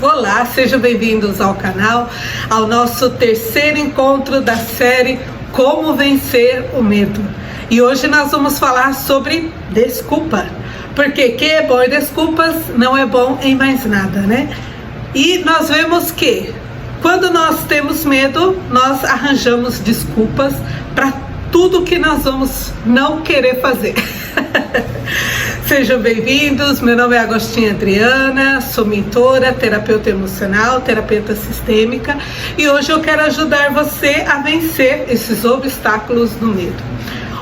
Olá, sejam bem-vindos ao canal, ao nosso terceiro encontro da série Como Vencer o Medo. E hoje nós vamos falar sobre desculpa, porque quem é bom em desculpas não é bom em mais nada, né? E nós vemos que quando nós temos medo, nós arranjamos desculpas para tudo que nós vamos não querer fazer. Sejam bem-vindos, meu nome é Agostinha Adriana, sou mentora, terapeuta emocional, terapeuta sistêmica e hoje eu quero ajudar você a vencer esses obstáculos do medo.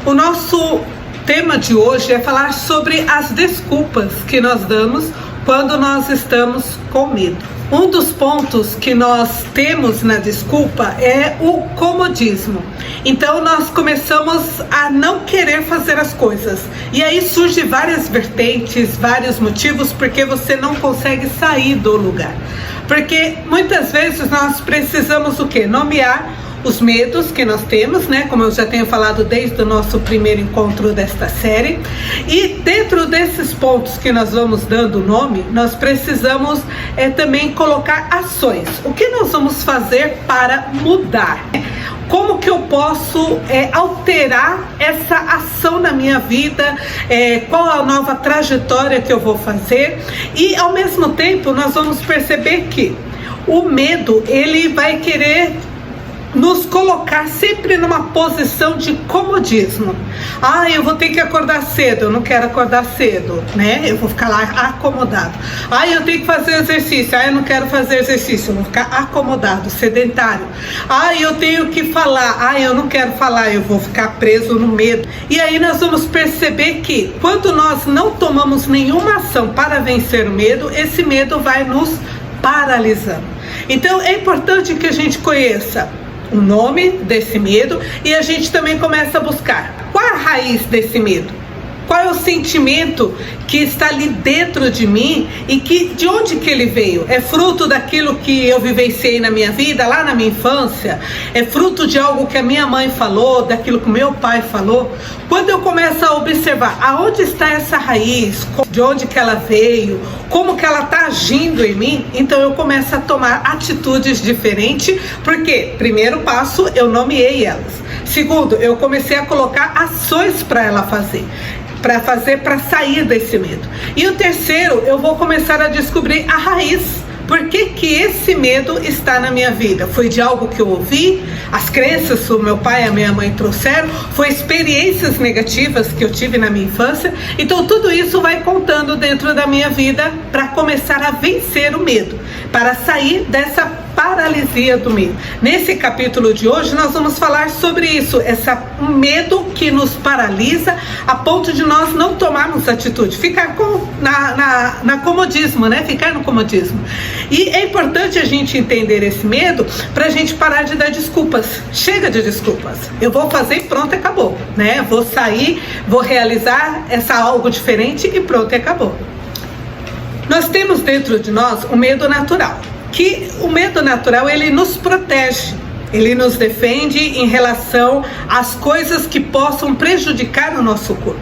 O nosso tema de hoje é falar sobre as desculpas que nós damos quando nós estamos com medo. Um dos pontos que nós temos na desculpa é o comodismo. Então nós começamos a não querer fazer as coisas. E aí surgem várias vertentes, vários motivos porque você não consegue sair do lugar. Porque muitas vezes nós precisamos o quê? Nomear os medos que nós temos, né? Como eu já tenho falado desde o nosso primeiro encontro desta série. E dentro desses pontos que nós vamos dando nome, nós precisamos também colocar ações. O que nós vamos fazer para mudar? Como que eu posso alterar essa ação na minha vida? Qual a nova trajetória que eu vou fazer? E ao mesmo tempo nós vamos perceber que o medo, ele vai querer nos colocar sempre numa posição de comodismo. Eu vou ter que acordar cedo, eu não quero acordar cedo, né? Eu vou ficar lá acomodado. Eu tenho que fazer exercício, eu não quero fazer exercício, eu vou ficar acomodado, sedentário. Eu tenho que falar, eu não quero falar, eu vou ficar preso no medo. E aí nós vamos perceber que quando nós não tomamos nenhuma ação para vencer o medo, esse medo vai nos paralisando. Então é importante que a gente conheça o nome desse medo e a gente também começa a buscar qual é a raiz desse medo, qual é o sentimento que está ali dentro de mim e de onde que ele veio. É fruto daquilo que eu vivenciei na minha vida, lá na minha infância? É fruto de algo que a minha mãe falou, daquilo que o meu pai falou? Quando eu começo a observar aonde está essa raiz, de onde que ela veio, como que ela está agindo em mim, então eu começo a tomar atitudes diferentes, porque primeiro passo, eu nomeei elas. Segundo, eu comecei a colocar ações para ela fazer, para sair desse medo. E o terceiro, eu vou começar a descobrir a raiz. Por que que esse medo está na minha vida? Foi de algo que eu ouvi? As crenças que o meu pai e a minha mãe trouxeram? Foi experiências negativas que eu tive na minha infância? Então tudo isso vai contando dentro da minha vida para começar a vencer o medo, para sair dessa paralisia do medo. Nesse capítulo de hoje nós vamos falar sobre isso, um medo que nos paralisa a ponto de nós não tomarmos atitude, ficar na comodismo, né? Ficar no comodismo. E é importante a gente entender esse medo para a gente parar de dar desculpas. Chega de desculpas. Eu vou fazer e pronto, acabou, né? Vou sair, vou realizar algo diferente e pronto, acabou. Nós temos dentro de nós o medo natural. Que o medo natural, ele nos protege, ele nos defende em relação às coisas que possam prejudicar o nosso corpo.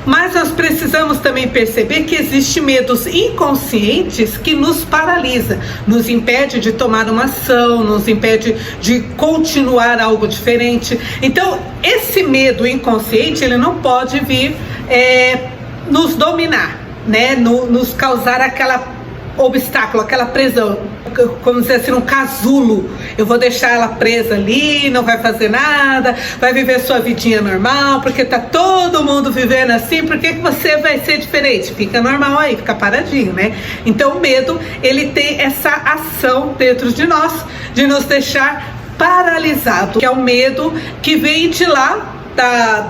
Mas nós precisamos também perceber que existem medos inconscientes que nos paralisa, nos impede de tomar uma ação, nos impede de continuar algo diferente. Então, esse medo inconsciente, ele não pode vir nos dominar, né? Nos causar aquela obstáculo, aquela prisão, como dizer assim, um casulo. Eu vou deixar ela presa ali, não vai fazer nada, vai viver sua vidinha normal, porque tá todo mundo vivendo assim, por que você vai ser diferente? Fica normal aí, fica paradinho, né? Então o medo, ele tem essa ação dentro de nós, de nos deixar paralisado, que é o medo que vem de lá,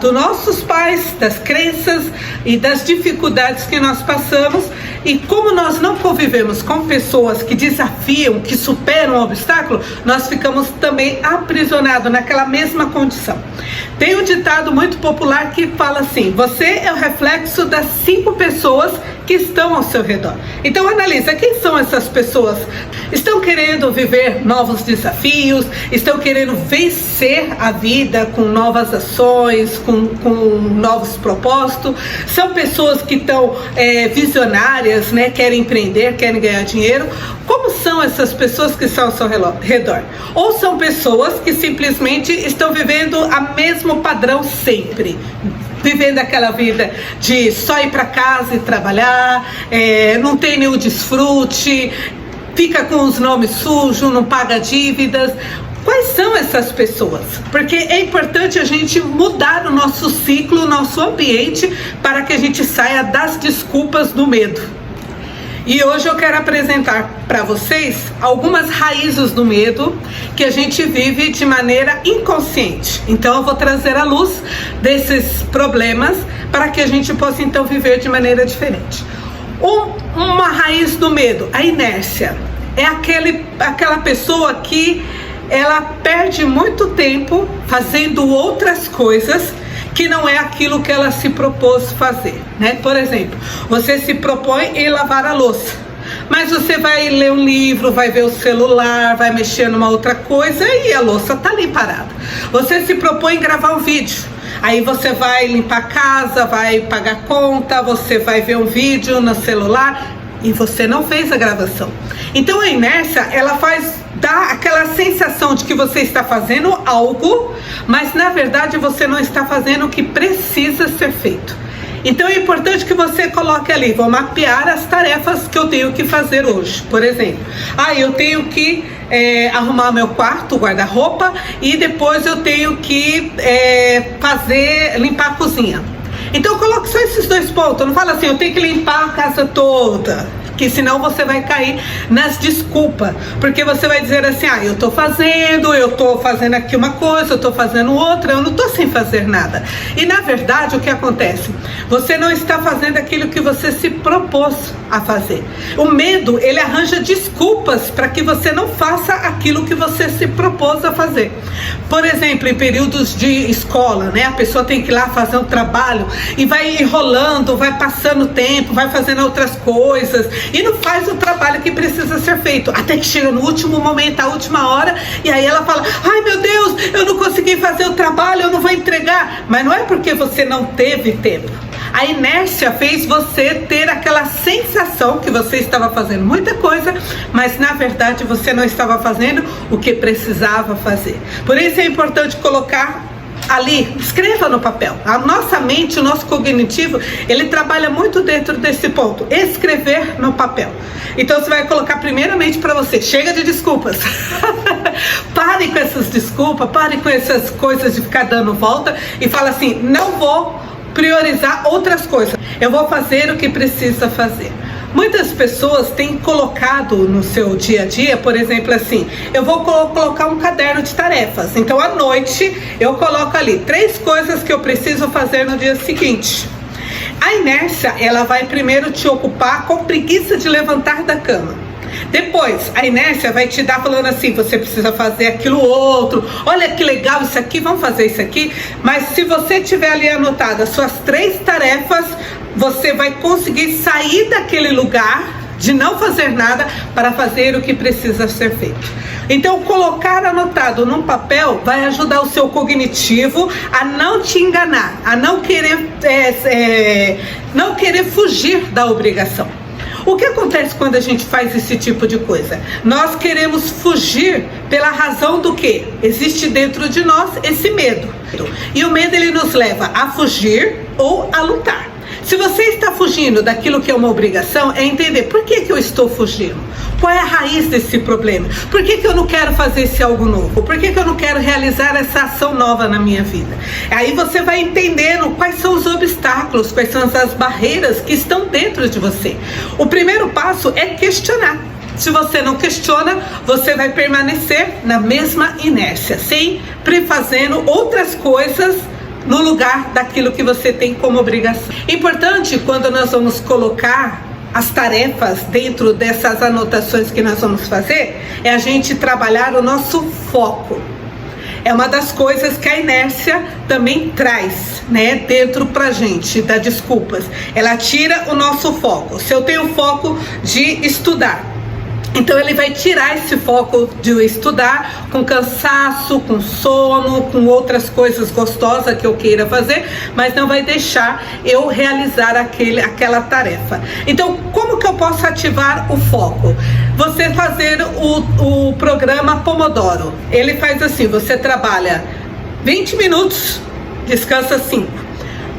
dos nossos pais, das crenças e das dificuldades que nós passamos. E como nós não convivemos com pessoas que desafiam, que superam o obstáculo, nós ficamos também aprisionados naquela mesma condição. Tem um ditado muito popular que fala assim: você é o reflexo das 5 pessoas que estão ao seu redor. Então analisa, quem são essas pessoas? Estão querendo viver novos desafios, estão querendo vencer a vida com novas ações, com novos propósitos. São pessoas que estão visionárias, né? Querem empreender, querem ganhar dinheiro. Como são essas pessoas que estão ao seu redor? Ou são pessoas que simplesmente estão vivendo o mesmo padrão sempre, vivendo aquela vida de só ir para casa e trabalhar, não tem nenhum desfrute, fica com os nomes sujos, não paga dívidas. Quais são essas pessoas? Porque é importante a gente mudar o nosso ciclo, o nosso ambiente, para que a gente saia das desculpas do medo. E hoje eu quero apresentar para vocês algumas raízes do medo que a gente vive de maneira inconsciente. Então eu vou trazer à luz desses problemas para que a gente possa então viver de maneira diferente. Uma raiz do medo, a inércia. É aquela pessoa que ela perde muito tempo fazendo outras coisas que não é aquilo que ela se propôs fazer, né? Por exemplo, você se propõe em lavar a louça, mas você vai ler um livro, vai ver o celular, vai mexer numa outra coisa e a louça tá ali parada. Você se propõe em gravar um vídeo, aí você vai limpar a casa, vai pagar conta, você vai ver um vídeo no celular e você não fez a gravação. Então a inércia, ela dá aquela sensação de que você está fazendo algo, mas na verdade você não está fazendo o que precisa ser feito. Então é importante que você coloque ali, vou mapear as tarefas que eu tenho que fazer hoje. Por exemplo, eu tenho que arrumar meu quarto, guarda-roupa, e depois eu tenho que limpar a cozinha. Então coloque só esses 2 pontos, não fala assim, eu tenho que limpar a casa toda, que senão você vai cair nas desculpas, porque você vai dizer assim, eu tô fazendo aqui uma coisa, eu tô fazendo outra, eu não tô sem fazer nada. E na verdade o que acontece? Você não está fazendo aquilo que você se propôs a fazer. O medo, ele arranja desculpas para que você não faça aquilo que você se propôs a fazer. Por exemplo, em períodos de escola, né? A pessoa tem que ir lá fazer um trabalho e vai enrolando, vai passando tempo, vai fazendo outras coisas e não faz o trabalho que precisa ser feito, até que chega no último momento, a última hora, e aí ela fala, ai meu Deus, eu não consegui fazer o trabalho, eu não vou entregar. Mas não é porque você não teve tempo. A inércia fez você ter aquela sensação que você estava fazendo muita coisa, mas na verdade você não estava fazendo o que precisava fazer. Por isso é importante colocar ali, escreva no papel. A nossa mente, o nosso cognitivo, ele trabalha muito dentro desse ponto, escrever no papel. Então você vai colocar primeiramente para você, chega de desculpas. Pare com essas desculpas, pare com essas coisas de ficar dando volta e fala assim, não vou priorizar outras coisas, eu vou fazer o que precisa fazer. Muitas pessoas têm colocado no seu dia a dia, por exemplo, assim, eu vou colocar um caderno de tarefas. Então, à noite, eu coloco ali 3 coisas que eu preciso fazer no dia seguinte. A inércia, ela vai primeiro te ocupar com preguiça de levantar da cama. Depois, a inércia vai te dar falando assim, você precisa fazer aquilo outro, olha que legal isso aqui, vamos fazer isso aqui. Mas se você tiver ali anotado as suas 3 tarefas, você vai conseguir sair daquele lugar de não fazer nada para fazer o que precisa ser feito. Então, colocar anotado num papel vai ajudar o seu cognitivo a não te enganar, a não querer fugir da obrigação. O que acontece quando a gente faz esse tipo de coisa? Nós queremos fugir pela razão do que? Existe dentro de nós esse medo. E o medo, ele nos leva a fugir ou a lutar. Se você está fugindo daquilo que é uma obrigação, é entender por que eu estou fugindo. Qual é a raiz desse problema? Por que eu não quero fazer esse algo novo? Por que eu não quero realizar essa ação nova na minha vida? Aí você vai entendendo quais são os obstáculos, quais são as barreiras que estão dentro de você. O primeiro passo é questionar. Se você não questiona, você vai permanecer na mesma inércia, sempre fazendo outras coisas no lugar daquilo que você tem como obrigação. Importante, quando nós vamos colocar as tarefas dentro dessas anotações que nós vamos fazer, é a gente trabalhar o nosso foco. é uma das coisas que a inércia também traz, né, dentro pra gente, das desculpas. Ela tira o nosso foco. Se eu tenho foco de estudar, então ele vai tirar esse foco de eu estudar com cansaço, com sono, com outras coisas gostosas que eu queira fazer, mas não vai deixar eu realizar aquela tarefa. Então, como que eu posso ativar o foco? Você fazer o programa Pomodoro. Ele faz assim, você trabalha 20 minutos, descansa 5.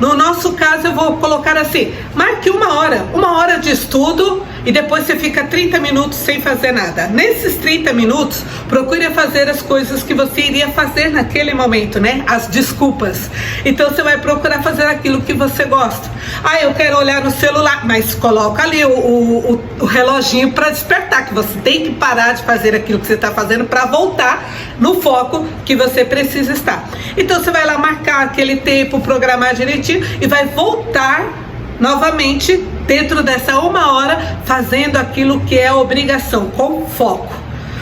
No nosso caso, eu vou colocar assim, marque uma hora de estudo e depois você fica 30 minutos sem fazer nada. Nesses 30 minutos, procure fazer as coisas que você iria fazer naquele momento, né? As desculpas. Então, você vai procurar fazer aquilo que você gosta. Eu quero olhar no celular, mas coloca ali o reloginho para despertar, que você tem que parar de fazer aquilo que você está fazendo para voltar no foco que você precisa estar. Então, você vai lá marcar aquele tempo, programar direitinho, e vai voltar novamente dentro dessa uma hora fazendo aquilo que é a obrigação, com foco.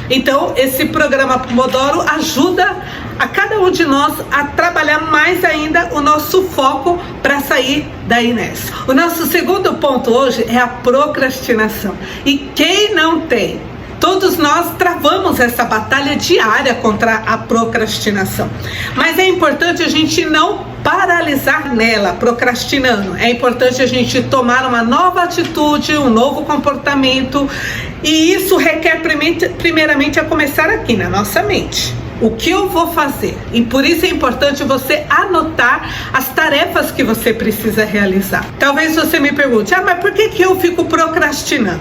Então, esse programa Pomodoro ajuda a cada um de nós a trabalhar mais ainda o nosso foco para sair da inércia. O nosso segundo ponto hoje é a procrastinação. E quem não tem? Todos nós travamos essa batalha diária contra a procrastinação. Mas é importante a gente não paralisar nela, procrastinando. É importante a gente tomar uma nova atitude, um novo comportamento. E isso requer primeiramente a começar aqui na nossa mente. O que eu vou fazer? E por isso é importante você anotar as tarefas que você precisa realizar. Talvez você me pergunte, mas por que eu fico procrastinando?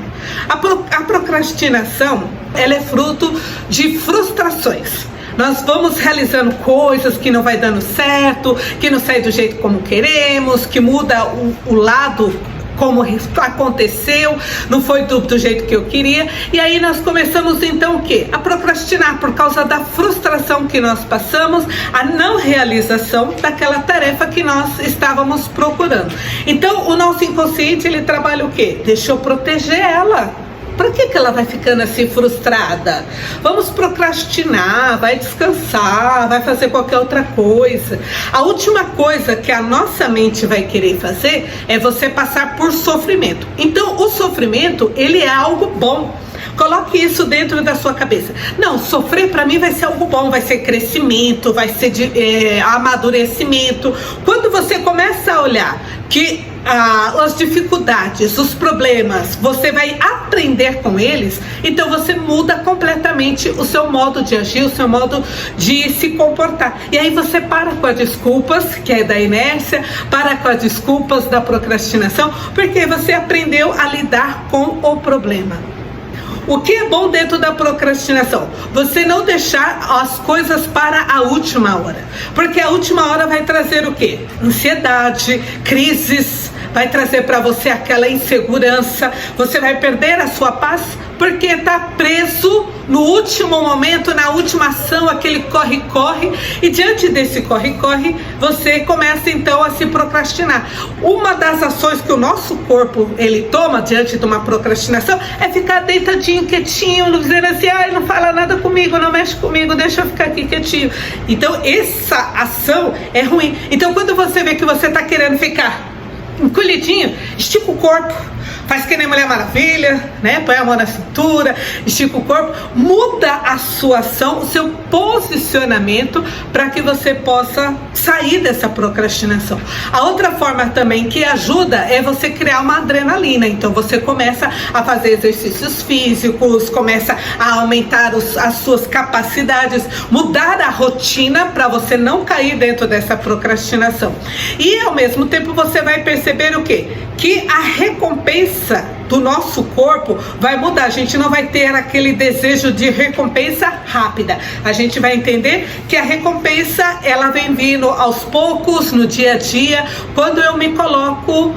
A procrastinação, ela é fruto de frustrações. Nós vamos realizando coisas que não vai dando certo, que não sai do jeito como queremos, que muda o lado como aconteceu, não foi do jeito que eu queria, e aí nós começamos então o quê? A procrastinar por causa da frustração que nós passamos, a não realização daquela tarefa que nós estávamos procurando. Então o nosso inconsciente, ele trabalha o quê? Deixa eu proteger ela. Por que ela vai ficando assim frustrada? Vamos procrastinar, vai descansar, vai fazer qualquer outra coisa. A última coisa que a nossa mente vai querer fazer é você passar por sofrimento. Então, o sofrimento, ele é algo bom. Coloque isso dentro da sua cabeça. Não, sofrer para mim vai ser algo bom, vai ser crescimento, vai ser amadurecimento. Quando você começa a olhar que as dificuldades, os problemas, você vai aprender com eles, então você muda completamente o seu modo de agir, o seu modo de se comportar. E aí você para com as desculpas, que é da inércia, para com as desculpas da procrastinação, porque você aprendeu a lidar com o problema. O que é bom dentro da procrastinação? Você não deixar as coisas para a última hora. Porque a última hora vai trazer o quê? Ansiedade, crises, vai trazer para você aquela insegurança, você vai perder a sua paz porque está preso no último momento, na última ação, aquele corre-corre, e diante desse corre-corre, você começa então a se procrastinar. Uma das ações que o nosso corpo, ele toma diante de uma procrastinação, é ficar deitadinho, quietinho, dizendo assim, não fala nada comigo, não mexe comigo, deixa eu ficar aqui quietinho. Então essa ação é ruim. Então quando você vê que você está querendo ficar encolhidinho, estica o corpo, faz que nem Mulher Maravilha, né? Põe a mão na cintura, estica o corpo, muda a sua ação, o seu posicionamento para que você possa sair dessa procrastinação. A outra forma também que ajuda é você criar uma adrenalina. Então você começa a fazer exercícios físicos, começa a aumentar as suas capacidades, mudar a rotina para você não cair dentro dessa procrastinação. E ao mesmo tempo você vai perceber o quê? Que a recompensa do nosso corpo vai mudar. A gente não vai ter aquele desejo de recompensa rápida. A gente vai entender que a recompensa, ela vem vindo aos poucos, no dia a dia, quando eu me coloco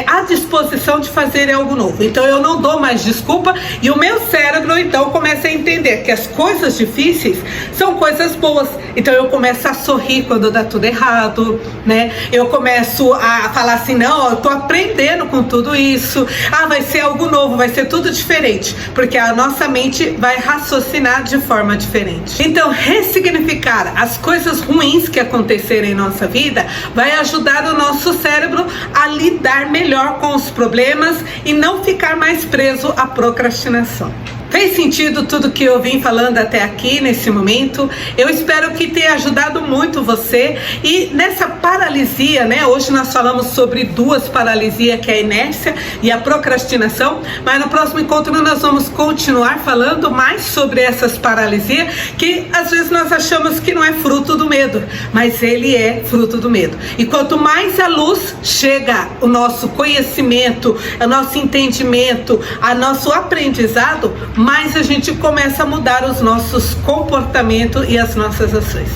à disposição de fazer algo novo. Então eu não dou mais desculpa e o meu cérebro então começa a entender que as coisas difíceis são coisas boas. Então eu começo a sorrir quando dá tudo errado, né? Eu começo a falar assim, não, eu tô aprendendo com tudo isso. Vai ser algo novo, vai ser tudo diferente, porque a nossa mente vai raciocinar de forma diferente. Então, ressignificar as coisas ruins que acontecerem em nossa vida vai ajudar o nosso cérebro a lidar melhor com os problemas e não ficar mais preso à procrastinação. Fez sentido tudo que eu vim falando até aqui nesse momento? Eu espero que tenha ajudado muito você. E nessa paralisia, né? Hoje nós falamos sobre duas paralisias, que é a inércia e a procrastinação. Mas no próximo encontro nós vamos continuar falando mais sobre essas paralisias, que às vezes nós achamos que não é fruto do medo, mas ele é fruto do medo. E quanto mais a luz chega, o nosso conhecimento, o nosso entendimento, o nosso aprendizado, mais a gente começa a mudar os nossos comportamentos e as nossas ações.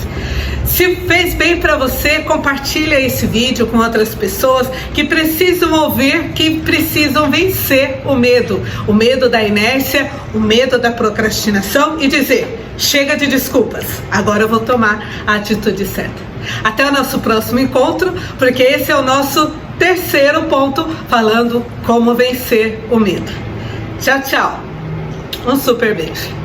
Se fez bem para você, compartilha esse vídeo com outras pessoas que precisam ouvir, que precisam vencer o medo da inércia, o medo da procrastinação e dizer: chega de desculpas, agora eu vou tomar a atitude certa. Até o nosso próximo encontro, porque esse é o nosso terceiro ponto, falando como vencer o medo. Tchau, tchau. Um super beijo.